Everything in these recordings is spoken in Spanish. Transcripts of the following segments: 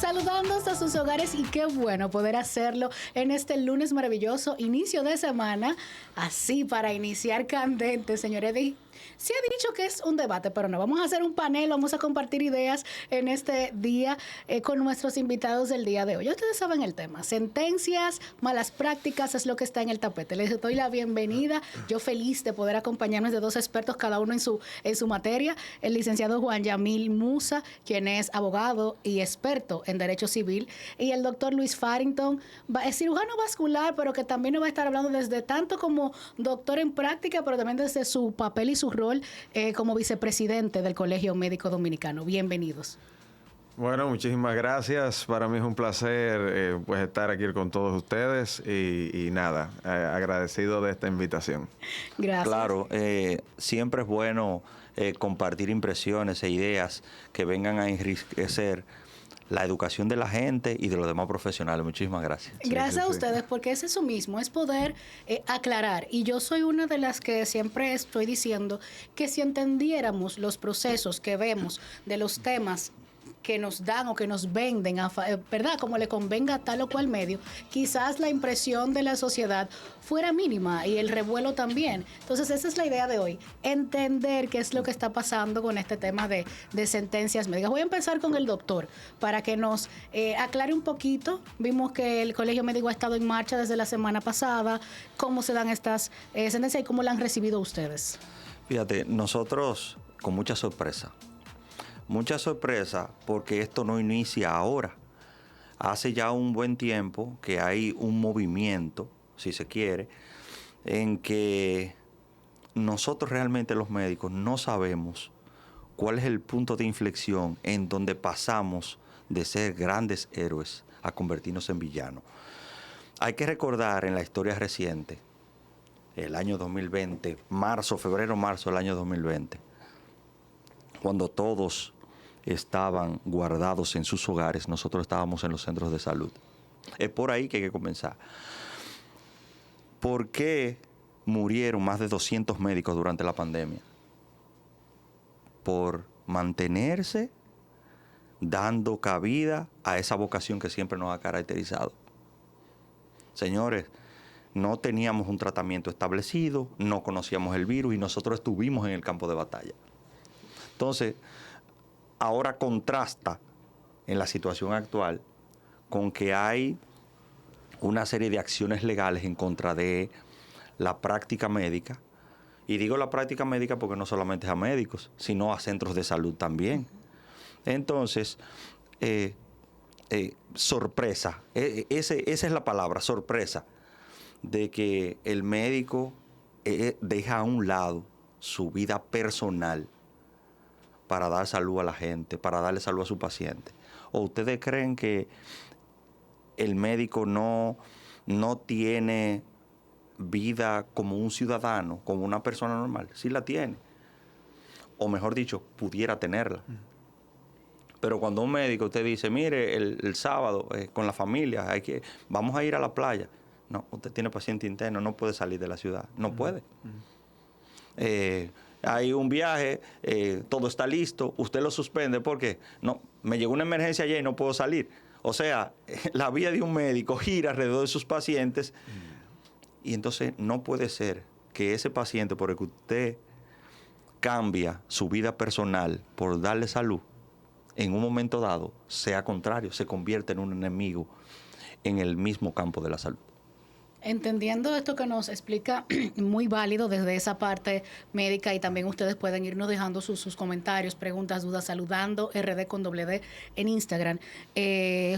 saludando hasta sus hogares y qué bueno poder hacerlo en este lunes maravilloso, inicio de semana, así para iniciar candente, señor Eddie. Se ha dicho que es un debate, pero no, vamos a hacer un panel, vamos a compartir ideas en este día con nuestros invitados del día de hoy. Ustedes saben el tema, sentencias, malas prácticas es lo que está en el tapete. Les doy la bienvenida, yo feliz de poder acompañarnos de dos expertos, cada uno en su materia, el licenciado Juan Yamil Musa, quien es abogado y experto en Derecho Civil, y el doctor Luis Farrington, es cirujano vascular, pero que también nos va a estar hablando desde tanto como doctor en práctica, pero también desde su papel y su rol como vicepresidente del Colegio Médico Dominicano. Bienvenidos. Bueno, muchísimas gracias. Para mí es un placer pues estar aquí con todos ustedes y nada, agradecido de esta invitación. Gracias. Claro, siempre es bueno compartir impresiones e ideas que vengan a enriquecer la educación de la gente y de los demás profesionales. Muchísimas gracias. Gracias a ustedes, porque es eso mismo, es poder aclarar. Y yo soy una de las que siempre estoy diciendo que si entendiéramos los procesos que vemos de los temas que nos dan o que nos venden, ¿verdad? Como le convenga a tal o cual medio, quizás la impresión de la sociedad fuera mínima y el revuelo también. Entonces, esa es la idea de hoy, entender qué es lo que está pasando con este tema de sentencias médicas. Voy a empezar con el doctor para que nos aclare un poquito. Vimos que el Colegio Médico ha estado en marcha desde la semana pasada. ¿Cómo se dan estas sentencias y cómo la han recibido ustedes? Fíjate, nosotros con mucha sorpresa. Mucha sorpresa porque esto no inicia ahora. Hace ya un buen tiempo que hay un movimiento, si se quiere, en que nosotros realmente los médicos no sabemos cuál es el punto de inflexión en donde pasamos de ser grandes héroes a convertirnos en villanos. Hay que recordar en la historia reciente, el año 2020, febrero-marzo del año 2020, cuando todos estaban guardados en sus hogares, nosotros estábamos en los centros de salud. Es por ahí que hay que comenzar. ¿Por qué murieron más de 200 médicos durante la pandemia? Por mantenerse dando cabida a esa vocación que siempre nos ha caracterizado. Señores, no teníamos un tratamiento establecido, no conocíamos el virus y nosotros estuvimos en el campo de batalla. Entonces, ahora contrasta en la situación actual con que hay una serie de acciones legales en contra de la práctica médica. Y digo la práctica médica porque no solamente es a médicos, sino a centros de salud también. Entonces, sorpresa, esa es la palabra, sorpresa, de que el médico deja a un lado su vida personal para dar salud a la gente, para darle salud a su paciente. ¿O ustedes creen que el médico no tiene vida como un ciudadano, como una persona normal? Sí la tiene. O mejor dicho, pudiera tenerla. Pero cuando un médico usted dice, mire, el sábado con la familia, vamos a ir a la playa. No, usted tiene paciente interno, no puede salir de la ciudad. No puede. Hay un viaje, todo está listo, usted lo suspende porque no, me llegó una emergencia ayer y no puedo salir. O sea, la vida de un médico gira alrededor de sus pacientes y entonces no puede ser que ese paciente, por el que usted cambia su vida personal por darle salud, en un momento dado sea contrario, se convierte en un enemigo en el mismo campo de la salud. Entendiendo esto que nos explica, muy válido desde esa parte médica, y también ustedes pueden irnos dejando sus comentarios, preguntas, dudas, saludando RD con doble D en Instagram.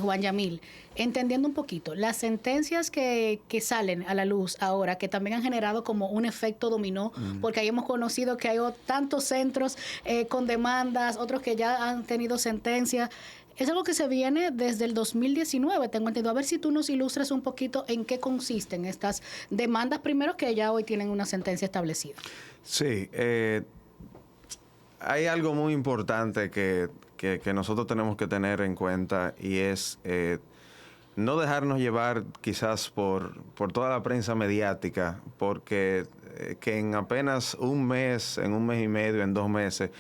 Juan Yamil, entendiendo un poquito, las sentencias que salen a la luz ahora, que también han generado como un efecto dominó, porque ahí hemos conocido que hay tantos centros con demandas, otros que ya han tenido sentencias. Es algo que se viene desde el 2019, tengo entendido. A ver si tú nos ilustras un poquito en qué consisten estas demandas, primero que ya hoy tienen una sentencia establecida. Sí, hay algo muy importante que nosotros tenemos que tener en cuenta y es no dejarnos llevar quizás por toda la prensa mediática, porque que en apenas un mes y medio, en 2 meses,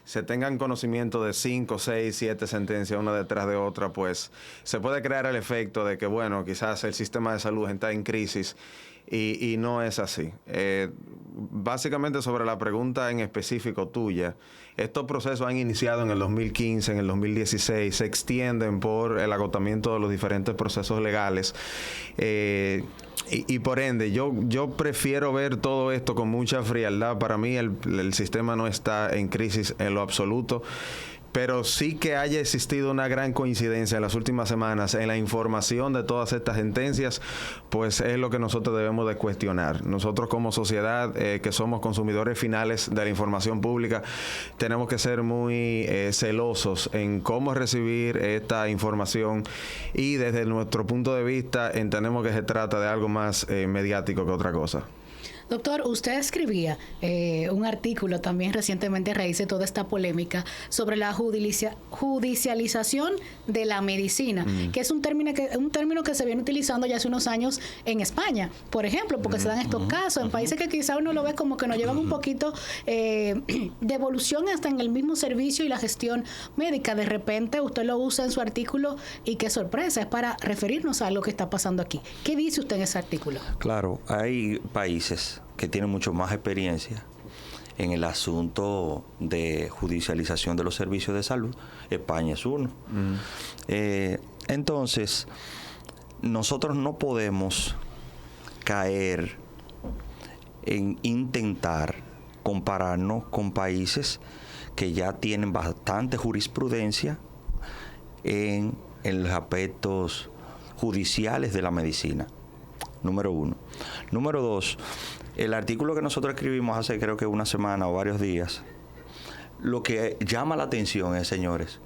se tengan conocimiento de 5, 6, 7 sentencias una detrás de otra, pues se puede crear el efecto de que, bueno, quizás el sistema de salud está en crisis y no es así. Básicamente, sobre la pregunta en específico tuya, estos procesos han iniciado en el 2015, en el 2016, se extienden por el agotamiento de los diferentes procesos legales. Y por ende, yo prefiero ver todo esto con mucha frialdad. Para mí el sistema no está en crisis en lo absoluto, pero sí que haya existido una gran coincidencia en las últimas semanas en la información de todas estas sentencias, pues es lo que nosotros debemos de cuestionar. Nosotros como sociedad, que somos consumidores finales de la información pública, tenemos que ser muy celosos en cómo recibir esta información, y desde nuestro punto de vista entendemos que se trata de algo más mediático que otra cosa. Doctor, usted escribía un artículo también recientemente a raíz de toda esta polémica sobre la judicialización de la medicina, que es un término que se viene utilizando ya hace unos años en España, por ejemplo, porque se dan estos casos en países que quizá uno lo ve como que nos llevan un poquito de evolución hasta en el mismo servicio y la gestión médica. De repente usted lo usa en su artículo y qué sorpresa, es para referirnos a lo que está pasando aquí. ¿Qué dice usted en ese artículo? Claro, hay países que tienen mucho más experiencia en el asunto de judicialización de los servicios de salud. España es uno. Entonces, nosotros no podemos caer en intentar compararnos con países que ya tienen bastante jurisprudencia en los aspectos judiciales de la medicina. Número 1. Número 2, el artículo que nosotros escribimos hace creo que una semana o varios días, lo que llama la atención es, señores,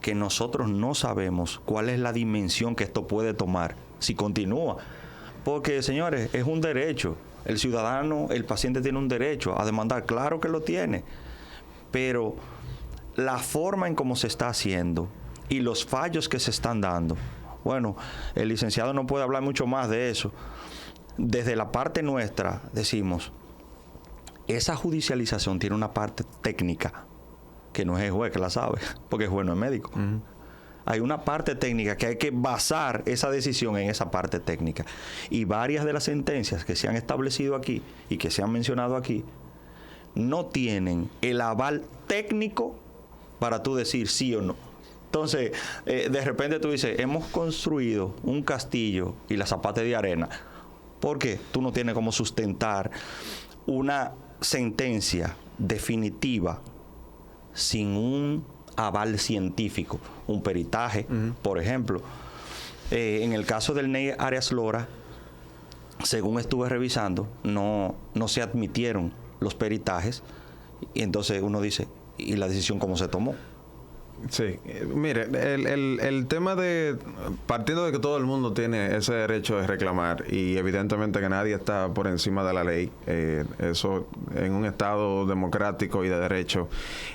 que nosotros no sabemos cuál es la dimensión que esto puede tomar si continúa. Porque, señores, es un derecho. El ciudadano, el paciente tiene un derecho a demandar. Claro que lo tiene. Pero la forma en cómo se está haciendo y los fallos que se están dando, bueno, el licenciado no puede hablar mucho más de eso. Desde la parte nuestra decimos, esa judicialización tiene una parte técnica, que no es el juez que la sabe, porque el juez no es médico. Hay una parte técnica que hay que basar esa decisión en esa parte técnica. Y varias de las sentencias que se han establecido aquí y que se han mencionado aquí, no tienen el aval técnico para tú decir sí o no. Entonces, de repente tú dices, hemos construido un castillo y la zapata de arena. ¿Por qué? Tú no tienes cómo sustentar una sentencia definitiva sin un aval científico, un peritaje, por ejemplo. En el caso del NEI Arias Lora, según estuve revisando, no se admitieron los peritajes, y entonces uno dice, ¿y la decisión cómo se tomó? Sí, mire, el tema de, partiendo de que todo el mundo tiene ese derecho de reclamar, y evidentemente que nadie está por encima de la ley, eso en un estado democrático y de derecho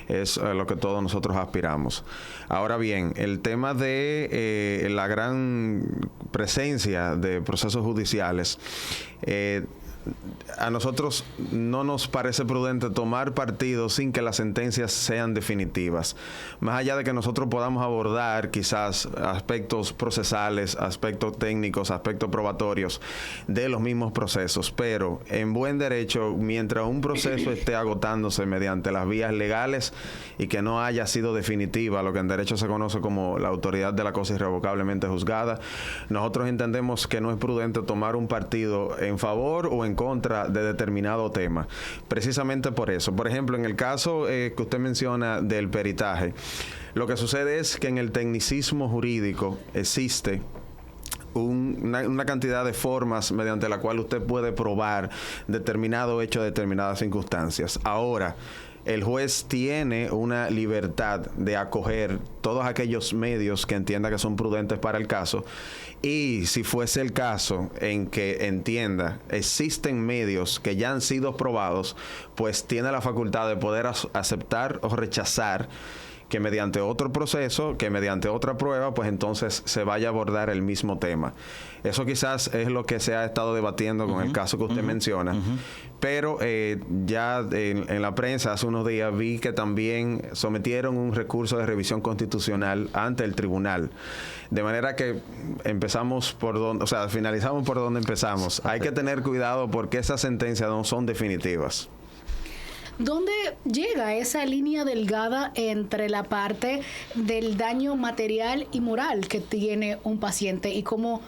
es lo que todos nosotros aspiramos. Ahora bien, el tema de la gran presencia de procesos judiciales, a nosotros no nos parece prudente tomar partido sin que las sentencias sean definitivas. Más allá de que nosotros podamos abordar quizás aspectos procesales, aspectos técnicos, aspectos probatorios de los mismos procesos, pero en buen derecho, mientras un proceso esté agotándose mediante las vías legales y que no haya sido definitiva, lo que en derecho se conoce como la autoridad de la cosa irrevocablemente juzgada, nosotros entendemos que no es prudente tomar un partido en favor o en contra de determinado tema, precisamente por eso. Por ejemplo, en el caso que usted menciona del peritaje, lo que sucede es que en el tecnicismo jurídico existe una cantidad de formas mediante la cual usted puede probar determinado hecho, determinadas circunstancias. Ahora, el juez tiene una libertad de acoger todos aquellos medios que entienda que son prudentes para el caso, y si fuese el caso en que entienda existen medios que ya han sido probados, pues tiene la facultad de poder aceptar o rechazar que mediante otro proceso, que mediante otra prueba, pues entonces se vaya a abordar el mismo tema. Eso quizás es lo que se ha estado debatiendo con el caso que usted menciona. Pero ya en la prensa hace unos días vi que también sometieron un recurso de revisión constitucional ante el tribunal. De manera que empezamos por donde, o sea, finalizamos por donde empezamos. Hay que tener cuidado porque esas sentencias no son definitivas. ¿Dónde llega esa línea delgada entre la parte del daño material y moral que tiene un paciente y cómo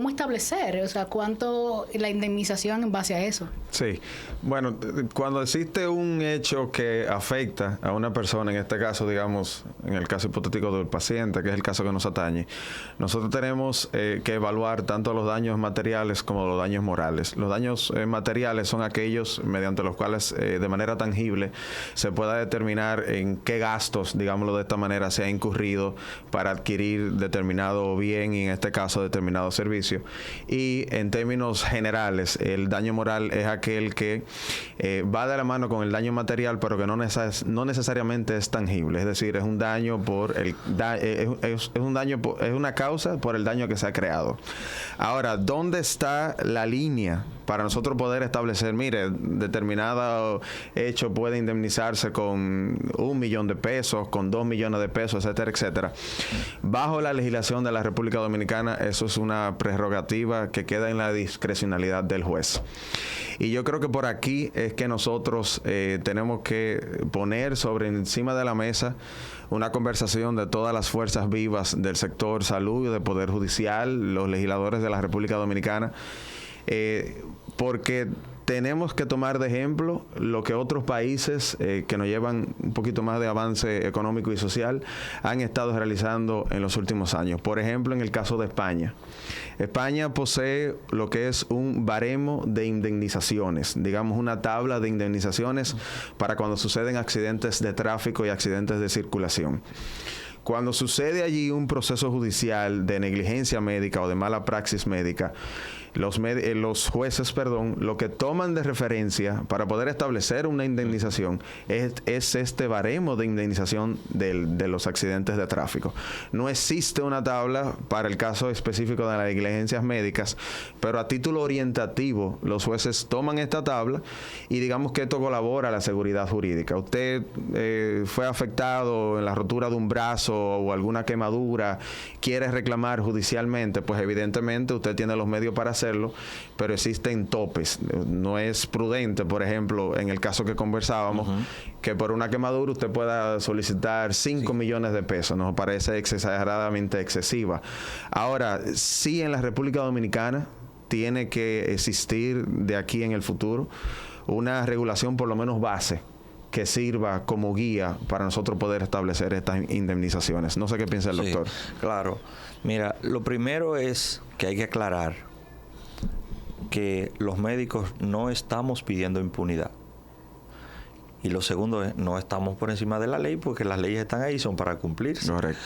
establecer, o sea, cuánto la indemnización en base a eso? Sí, bueno, cuando existe un hecho que afecta a una persona, en este caso, digamos, en el caso hipotético del paciente, que es el caso que nos atañe, nosotros tenemos que evaluar tanto los daños materiales como los daños morales. Los daños materiales son aquellos mediante los cuales de manera tangible se pueda determinar en qué gastos, digámoslo de esta manera, se ha incurrido para adquirir determinado bien y en este caso determinado servicio. Y en términos generales, el daño moral es aquel que va de la mano con el daño material, pero que no necesariamente es tangible. Es decir, es un daño es una causa por el daño que se ha creado. Ahora, ¿dónde está la línea para nosotros poder establecer, mire, determinado hecho puede indemnizarse con 1 millón de pesos, con 2 millones de pesos, etcétera, etcétera? Bajo la legislación de la República Dominicana, eso es una prerrogativa que queda en la discrecionalidad del juez. Y yo creo que por aquí es que nosotros tenemos que poner sobre encima de la mesa una conversación de todas las fuerzas vivas del sector salud, del Poder Judicial, los legisladores de la República Dominicana, porque tenemos que tomar de ejemplo lo que otros países que nos llevan un poquito más de avance económico y social han estado realizando en los últimos años. Por ejemplo, en el caso de España. España posee lo que es un baremo de indemnizaciones, digamos una tabla de indemnizaciones para cuando suceden accidentes de tráfico y accidentes de circulación. Cuando sucede allí un proceso judicial de negligencia médica o de mala praxis médica, los jueces, lo que toman de referencia para poder establecer una indemnización es este baremo de indemnización de los accidentes de tráfico. No existe una tabla para el caso específico de las negligencias médicas, pero a título orientativo los jueces toman esta tabla y digamos que esto colabora a la seguridad jurídica. Usted fue afectado en la rotura de un brazo o alguna quemadura, quiere reclamar judicialmente, pues evidentemente usted tiene los medios para hacerlo, pero existen topes. No es prudente, por ejemplo, en el caso que conversábamos, que por una quemadura usted pueda solicitar 5 millones de pesos. Nos parece exageradamente excesiva. Ahora, sí, en la República Dominicana tiene que existir de aquí en el futuro una regulación por lo menos base que sirva como guía para nosotros poder establecer estas indemnizaciones. No sé qué piensa el doctor. Claro. Mira, lo primero es que hay que aclarar que los médicos no estamos pidiendo impunidad. Y lo segundo es, no estamos por encima de la ley porque las leyes están ahí, son para cumplirse. Correcto.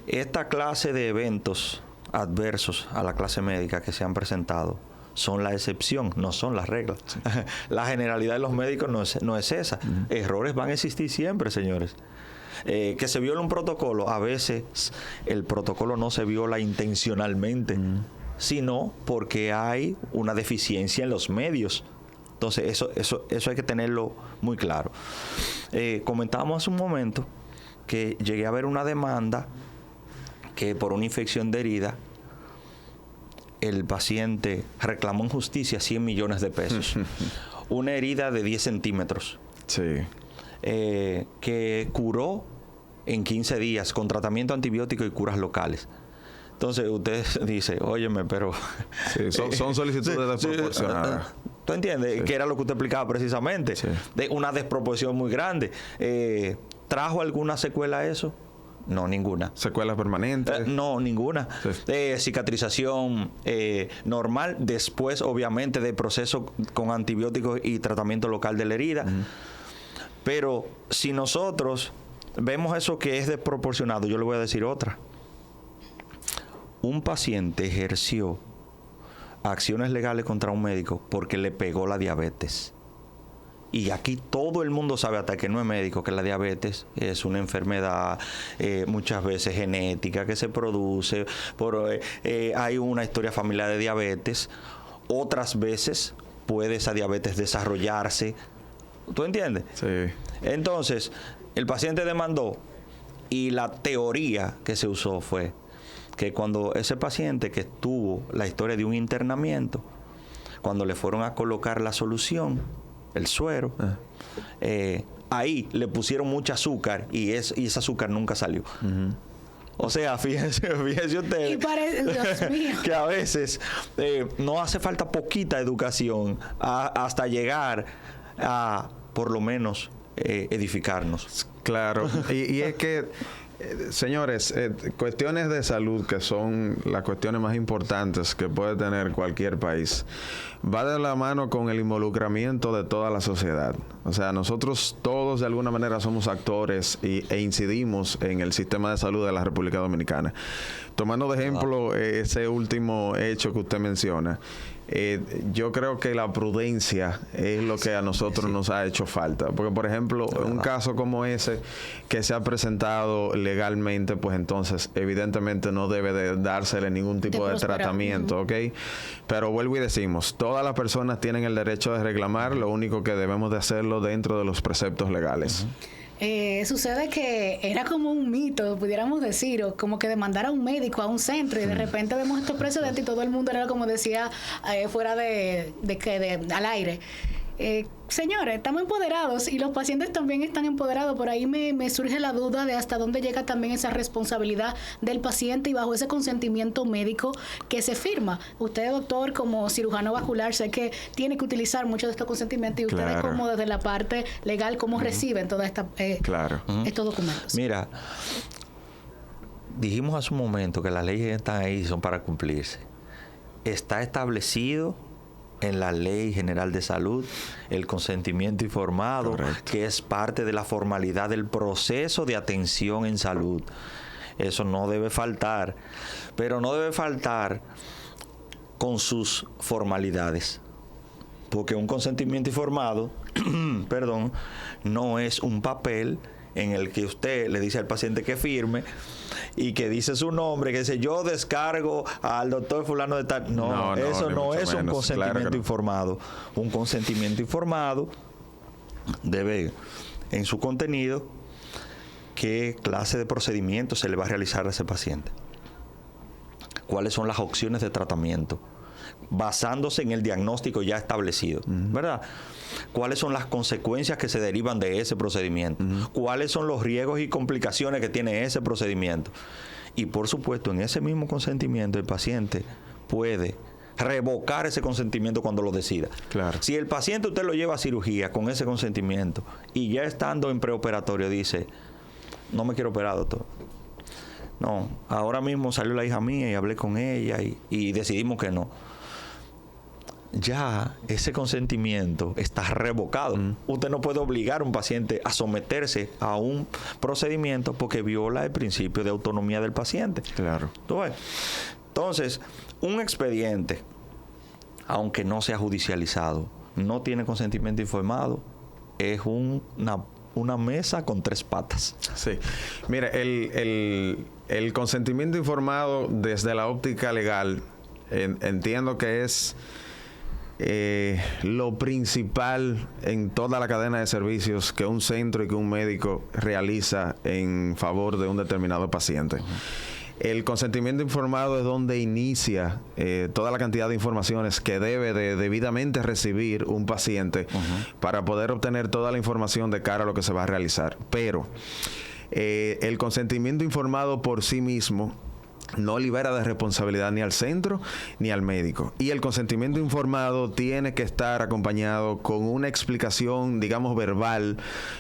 Esta clase de eventos adversos a la clase médica que se han presentado son la excepción, no son las reglas. Sí. La generalidad de los médicos no es esa. Errores van a existir siempre, señores. Que se viola un protocolo, a veces el protocolo no se viola intencionalmente, sino porque hay una deficiencia en los medios. Entonces, eso hay que tenerlo muy claro. Comentábamos hace un momento que llegué a ver una demanda que por una infección de herida el paciente reclamó en justicia 100 millones de pesos. Una herida de 10 centímetros. Sí. Que curó en 15 días con tratamiento antibiótico y curas locales. Entonces usted dice, óyeme, pero... Sí, son solicitudes desproporcionadas. ¿Tú entiendes? Sí. Que era lo que usted explicaba precisamente. Sí. De una desproporción muy grande. ¿Trajo alguna secuela eso? No, ninguna. ¿Secuelas permanentes? No, ninguna. Sí. Cicatrización normal, después obviamente de proceso con antibióticos y tratamiento local de la herida. Pero si nosotros vemos eso que es desproporcionado, yo le voy a decir otra. Un paciente ejerció acciones legales contra un médico porque le pegó la diabetes. Y aquí todo el mundo sabe, hasta que no es médico, que la diabetes es una enfermedad muchas veces genética que se produce, hay una historia familiar de diabetes, otras veces puede esa diabetes desarrollarse. ¿Tú entiendes? Sí. Entonces, el paciente demandó y la teoría que se usó fue que cuando ese paciente que tuvo la historia de un internamiento, cuando le fueron a colocar la solución, el suero, ahí le pusieron mucho azúcar y ese azúcar nunca salió. O sea, fíjense ustedes Dios mío. que a veces no hace falta poquita educación hasta llegar a, por lo menos, edificarnos. Claro, y es que, señores, cuestiones de salud, que son las cuestiones más importantes que puede tener cualquier país, va de la mano con el involucramiento de toda la sociedad. O sea, nosotros todos de alguna manera somos actores e incidimos en el sistema de salud de la República Dominicana. Tomando de ejemplo ese último hecho que usted menciona, yo creo que la prudencia es lo que a nosotros nos ha hecho falta. Porque, por ejemplo, un caso como ese que se ha presentado legalmente, pues entonces evidentemente no debe de dársele ningún tipo de tratamiento, ¿ok? Pero vuelvo y decimos, todas las personas tienen el derecho de reclamar, lo único que debemos de hacerlo dentro de los preceptos legales. Sucede que era como un mito, pudiéramos decir, o como que demandar a un médico, a un centro, y de repente vemos estos precedentes y todo el mundo era como decía, fuera al aire. Señores, estamos empoderados y los pacientes también están empoderados. Por ahí me surge la duda de hasta dónde llega también esa responsabilidad del paciente y bajo ese consentimiento médico que se firma. Usted, doctor, como cirujano vascular, sé que tiene que utilizar mucho de estos consentimientos y ustedes como desde la parte legal, ¿cómo reciben toda esta estos documentos? Mira, dijimos hace un momento que las leyes están ahí, son para cumplirse. Está establecido en la Ley General de Salud el consentimiento informado, que es parte de la formalidad del proceso de atención en salud. Eso no debe faltar, pero no debe faltar con sus formalidades, porque un consentimiento informado perdón, no es un papel en el que usted le dice al paciente que firme y que dice su nombre, que dice yo descargo al doctor fulano de tal. No, eso no es un consentimiento informado. Un consentimiento informado debe, en su contenido, qué clase de procedimiento se le va a realizar a ese paciente, cuáles son las opciones de tratamiento, basándose en el diagnóstico ya establecido, ¿verdad? ¿Cuáles son las consecuencias que se derivan de ese procedimiento? ¿Cuáles son los riesgos y complicaciones que tiene ese procedimiento? Y por supuesto, en ese mismo consentimiento el paciente puede revocar ese consentimiento cuando lo decida. Claro. Si el paciente usted lo lleva a cirugía con ese consentimiento y ya estando en preoperatorio dice, no me quiero operar, doctor. No, ahora mismo salió la hija mía y hablé con ella y decidimos que no. Ya ese consentimiento está revocado. Usted no puede obligar a un paciente a someterse a un procedimiento porque viola el principio de autonomía del paciente. Claro. Entonces, un expediente, aunque no sea judicializado, no tiene consentimiento informado, es una mesa con tres patas. Sí. Mire, el consentimiento informado desde la óptica legal, entiendo que es lo principal en toda la cadena de servicios que un centro y que un médico realiza en favor de un determinado paciente. El consentimiento informado es donde inicia toda la cantidad de informaciones que debe de debidamente recibir un paciente para poder obtener toda la información de cara a lo que se va a realizar. Pero el consentimiento informado por sí mismo no libera de responsabilidad ni al centro ni al médico. Y el consentimiento informado tiene que estar acompañado con una explicación, digamos, verbal,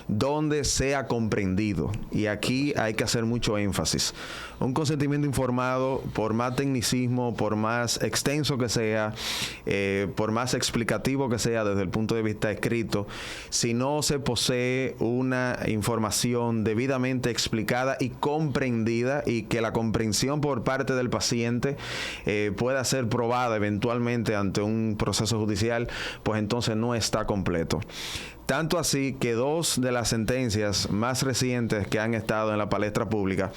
donde sea comprendido. Y aquí hay que hacer mucho énfasis. Un consentimiento informado, por más tecnicismo, por más extenso que sea, por más explicativo que sea desde el punto de vista escrito, si no se posee una información debidamente explicada y comprendida, y que la comprensión por por parte del paciente pueda ser probada eventualmente ante un proceso judicial, pues entonces no está completo. Tanto así que 2 de las sentencias más recientes que han estado en la palestra pública,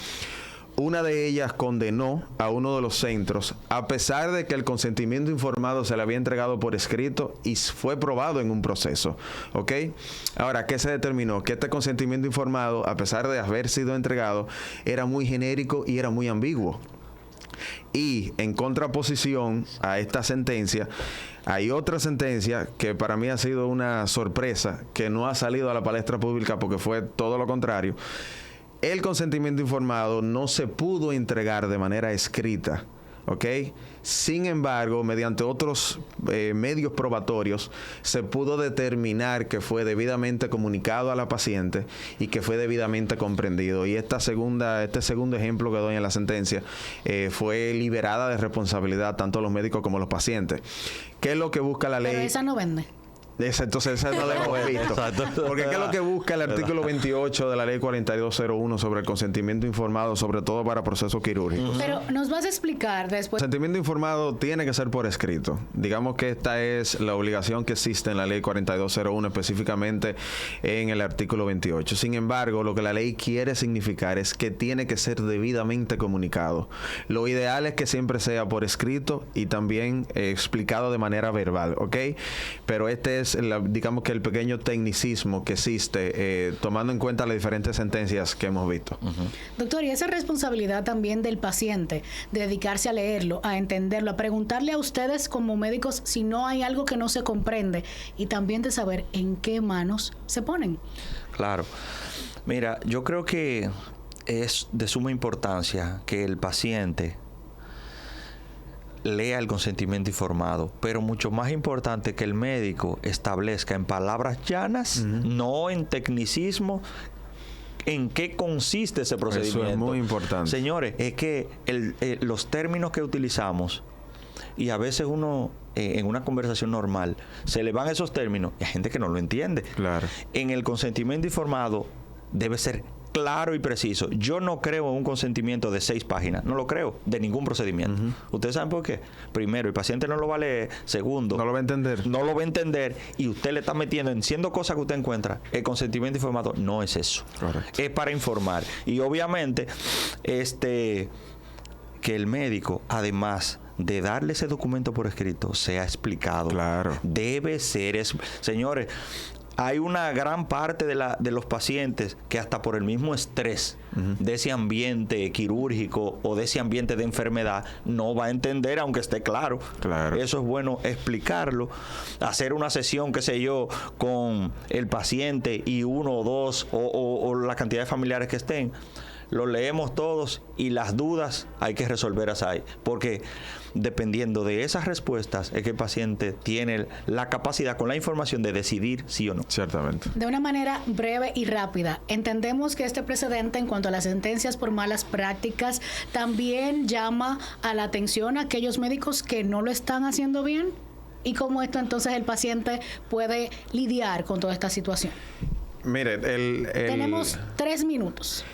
una de ellas condenó a uno de los centros, a pesar de que el consentimiento informado se le había entregado por escrito y fue probado en un proceso. ¿Ok? Ahora, ¿qué se determinó? Que este consentimiento informado, a pesar de haber sido entregado, era muy genérico y era muy ambiguo. Y en contraposición a esta sentencia, hay otra sentencia que para mí ha sido una sorpresa, que no ha salido a la palestra pública porque fue todo lo contrario. El consentimiento informado no se pudo entregar de manera escrita, ¿ok? Sin embargo, mediante otros medios probatorios, se pudo determinar que fue debidamente comunicado a la paciente y que fue debidamente comprendido. Y este segundo ejemplo que doy en la sentencia fue liberada de responsabilidad tanto los médicos como los pacientes. ¿Qué es lo que busca la ley? Pero esa no vende. Entonces esa no la hemos visto. Porque ¿qué es lo que busca el artículo 28 de la ley 4201 sobre el consentimiento informado, sobre todo para procesos quirúrgicos? Pero nos vas a explicar después. El consentimiento informado tiene que ser por escrito. Digamos que esta es la obligación que existe en la ley 4201, específicamente en el artículo 28. Sin embargo, lo que la ley quiere significar es que tiene que ser debidamente comunicado. Lo ideal es que siempre sea por escrito y también explicado de manera verbal, ¿ok? Pero este es digamos que el pequeño tecnicismo que existe, tomando en cuenta las diferentes sentencias que hemos visto. Doctor, y esa responsabilidad también del paciente, de dedicarse a leerlo, a entenderlo, a preguntarle a ustedes como médicos si no hay algo que no se comprende y también de saber en qué manos se ponen. Claro. Mira, yo creo que es de suma importancia que el paciente lea el consentimiento informado, pero mucho más importante que el médico establezca en palabras llanas, no en tecnicismo, en qué consiste ese procedimiento. Eso es muy importante. Señores, es que los términos que utilizamos, y a veces uno en una conversación normal se le van esos términos y hay gente que no lo entiende. Claro. En el consentimiento informado debe ser claro y preciso. Yo no creo en un consentimiento de 6 páginas. No lo creo de ningún procedimiento. ¿Ustedes saben por qué? Primero, el paciente no lo va a leer. Segundo, no lo va a entender. No lo va a entender y usted le está metiendo enciendo cosas que usted encuentra. El consentimiento informado no es eso. Correcto. Es para informar. Y obviamente, que el médico, además de darle ese documento por escrito, sea explicado. Claro. Debe ser... Señores, hay una gran parte de los pacientes que hasta por el mismo estrés de ese ambiente quirúrgico o de ese ambiente de enfermedad no va a entender, aunque esté claro. Claro. Eso es bueno explicarlo, hacer una sesión, qué sé yo, con el paciente y 1 o 2 o la cantidad de familiares que estén. Lo leemos todos y las dudas hay que resolverlas ahí. Porque dependiendo de esas respuestas es que el paciente tiene la capacidad con la información de decidir sí o no. Ciertamente. De una manera breve y rápida, entendemos que este precedente en cuanto a las sentencias por malas prácticas también llama a la atención a aquellos médicos que no lo están haciendo bien y cómo esto entonces el paciente puede lidiar con toda esta situación. Mire, tenemos 3 minutos.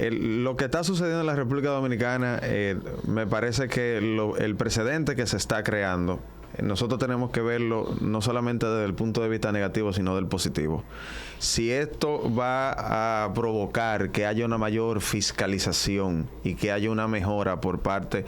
Lo que está sucediendo en la República Dominicana, me parece que el precedente que se está creando, nosotros tenemos que verlo no solamente desde el punto de vista negativo, sino del positivo. Si esto va a provocar que haya una mayor fiscalización y que haya una mejora por parte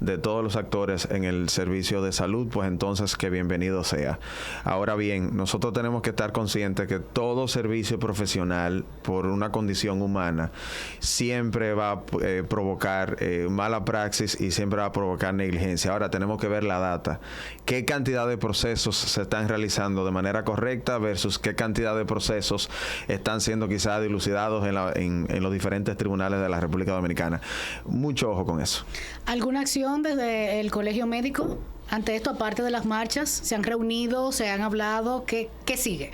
de todos los actores en el servicio de salud, pues entonces que bienvenido sea. Ahora bien, nosotros tenemos que estar conscientes que todo servicio profesional, por una condición humana, siempre va a provocar mala praxis y siempre va a provocar negligencia. Ahora tenemos que ver la data. ¿Qué cantidad de procesos se están realizando de manera correcta versus qué cantidad de procesos están siendo quizás dilucidados en los diferentes tribunales de la República Dominicana? Mucho ojo con eso. ¿Alguna acción desde el Colegio Médico ante esto, aparte de las marchas? ¿Se han reunido? ¿Se han hablado? ¿Qué sigue?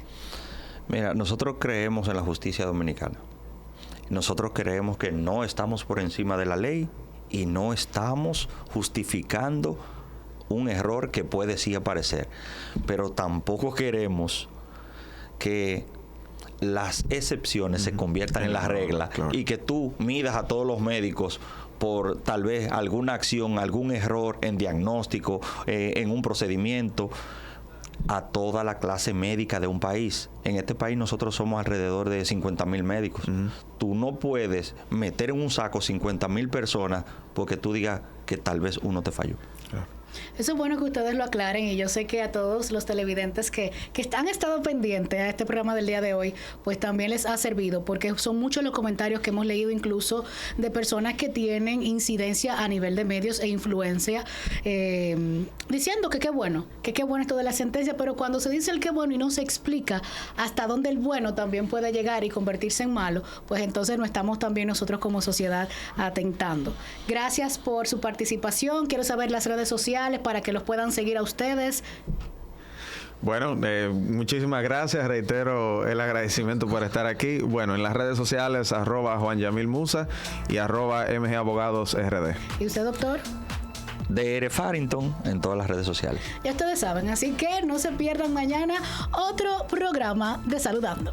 Mira, nosotros creemos en la justicia dominicana. Nosotros creemos que no estamos por encima de la ley y no estamos justificando un error que puede sí aparecer, pero tampoco queremos que las excepciones se conviertan en la regla, y que tú midas a todos los médicos por tal vez alguna acción, algún error en diagnóstico, en un procedimiento, a toda la clase médica de un país. En este país nosotros somos alrededor de 50,000 médicos. Tú no puedes meter en un saco 50,000 personas porque tú digas que tal vez uno te falló. Eso es bueno que ustedes lo aclaren, y yo sé que a todos los televidentes que han estado pendientes a este programa del día de hoy, pues también les ha servido, porque son muchos los comentarios que hemos leído, incluso de personas que tienen incidencia a nivel de medios e influencia, diciendo que qué bueno esto de la sentencia, pero cuando se dice el qué bueno y no se explica hasta dónde el bueno también puede llegar y convertirse en malo, pues entonces no estamos también nosotros como sociedad atentando. Gracias por su participación. Quiero saber las redes sociales para que los puedan seguir a ustedes. Bueno, muchísimas gracias. Reitero el agradecimiento por estar aquí. Bueno, en las redes sociales, @JuanYamilMusa y @MGAbogadosRD. ¿Y usted, doctor? DR Farrington en todas las redes sociales. Ya ustedes saben, así que no se pierdan mañana otro programa de Saludando.